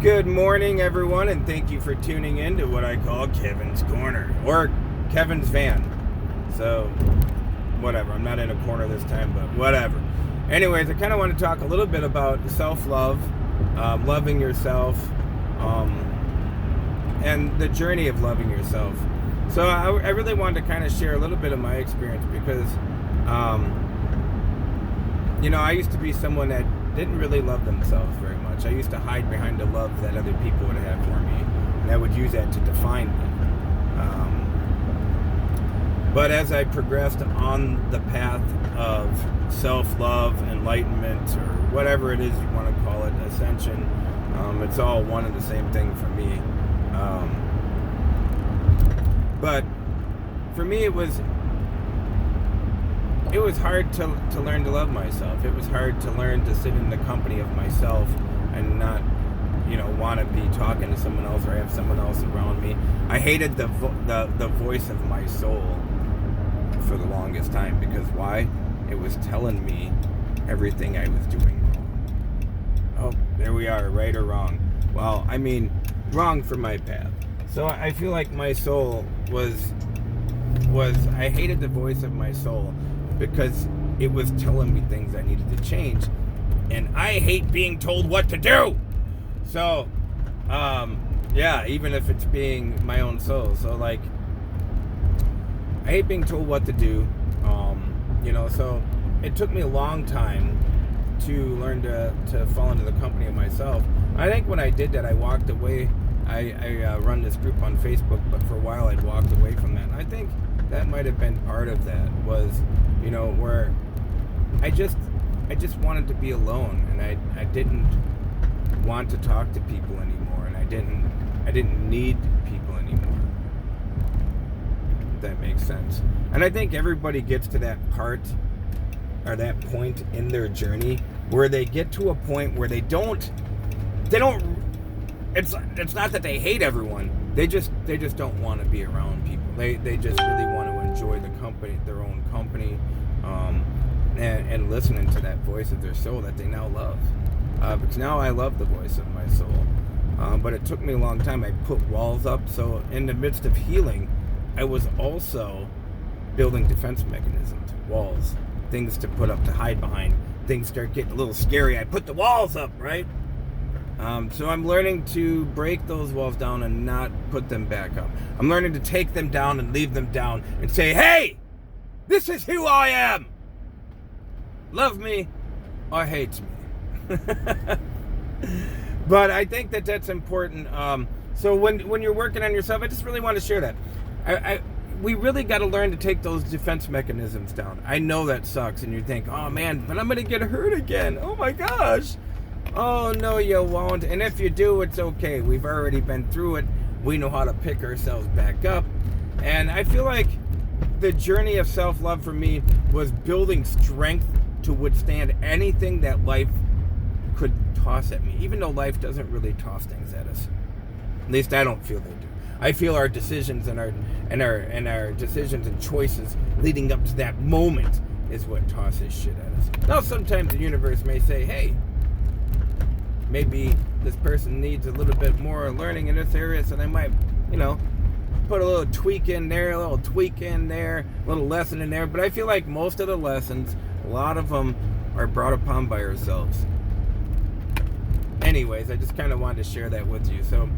Good morning, everyone, and thank you for tuning in to what I call Kevin's Corner, or Kevin's Van. So, whatever. I'm not in a corner this time, but whatever. Anyways, I kind of want to talk a little bit about self-love, loving yourself, and the journey of loving yourself. So, I really wanted to kind of share a little bit of my experience because, I used to be someone that didn't really love themselves very much. I used to hide behind the love that other people would have for me, and I would use that to define me. But as I progressed on the path of self-love, enlightenment, or whatever it is you want to call it, ascension, it's all one and the same thing for me. But for me, it was hard to learn to love myself. It was hard to learn to sit in the company of myself and not, want to be talking to someone else or have someone else around me. I hated the voice of my soul for the longest time because why? It was telling me everything I was doing wrong. Oh, there we are, right or wrong. Well, I mean, wrong for my path. So I feel like my soul was I hated the voice of my soul because it was telling me things I needed to change, and I hate being told what to do. So, even if it's being my own soul. So, I hate being told what to do. So it took me a long time to learn to fall into the company of myself. I think when I did that, I walked away. I run this group on Facebook, but for a while I'd walked away from that. And I think that might have been part of that was, where I just wanted to be alone, and I didn't want to talk to people anymore, and I didn't need people anymore. If that makes sense. And I think everybody gets to that part or that point in their journey where they get to a point where they don't it's not that they hate everyone. They just don't want to be around people. They just really want to enjoy their own company, and listening to that voice of their soul that they now love. Because now I love the voice of my soul. But it took me a long time. I put walls up. So in the midst of healing, I was also building defense mechanisms, walls, things to put up to hide behind. Things start getting a little scary. I put the walls up, right? So I'm learning to break those walls down and not put them back up. I'm learning to take them down and leave them down and say, hey, this is who I am. Love me or hate me. But I think that that's important. So when you're working on yourself, I just really want to share that. We really got to learn to take those defense mechanisms down. I know that sucks, and you think, oh man, but I'm going to get hurt again. Oh my gosh. Oh, no, you won't. And if you do, it's okay. We've already been through it. We know how to pick ourselves back up. And I feel like the journey of self-love for me was building strength to withstand anything that life could toss at me, even though life doesn't really toss things at us. At least I don't feel they do. I feel our decisions and our decisions and choices leading up to that moment is what tosses shit at us. Now, sometimes the universe may say, hey, maybe this person needs a little bit more learning in this area, so they might, put a little tweak in there, a little tweak in there, a little lesson in there. But I feel like most of the lessons, a lot of them are brought upon by ourselves. Anyways, I just kind of wanted to share that with you. So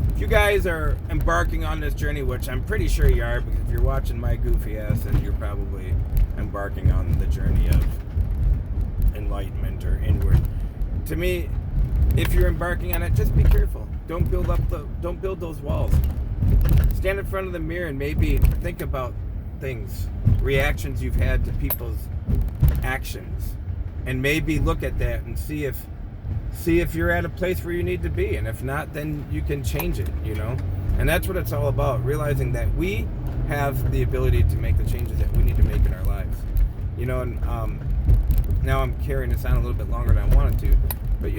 if you guys are embarking on this journey, which I'm pretty sure you are, because if you're watching my goofy ass, then you're probably embarking on the journey of enlightenment or inward. To me, if you're embarking on it, just be careful. Don't build those walls. Stand in front of the mirror and maybe think about things, reactions you've had to people's actions, and maybe look at that and see if you're at a place where you need to be, and if not, then you can change it. And that's what it's all about, realizing that we have the ability to make the changes that we need to make in our lives. And now I'm carrying this on a little bit longer than I wanted to. But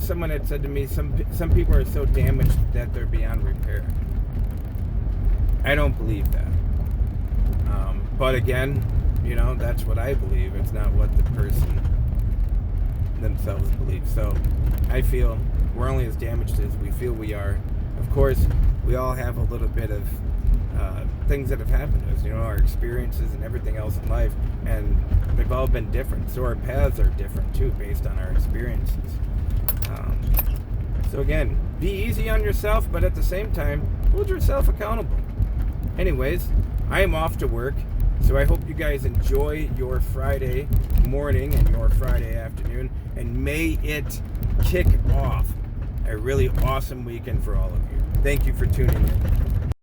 someone had said to me, some people are so damaged that they're beyond repair. I don't believe that. But again, that's what I believe. It's not what the person themselves believe. So I feel We're only as damaged as we feel we are. Of course, we all have a little bit of things that have happened to us, our experiences and everything else in life, and they've all been different. So our paths are different too, based on our experiences. So again, be easy on yourself, but at the same time, hold yourself accountable. Anyways, I am off to work, so I hope you guys enjoy your Friday morning and your Friday afternoon, and may it kick off a really awesome weekend for all of you. Thank you for tuning in.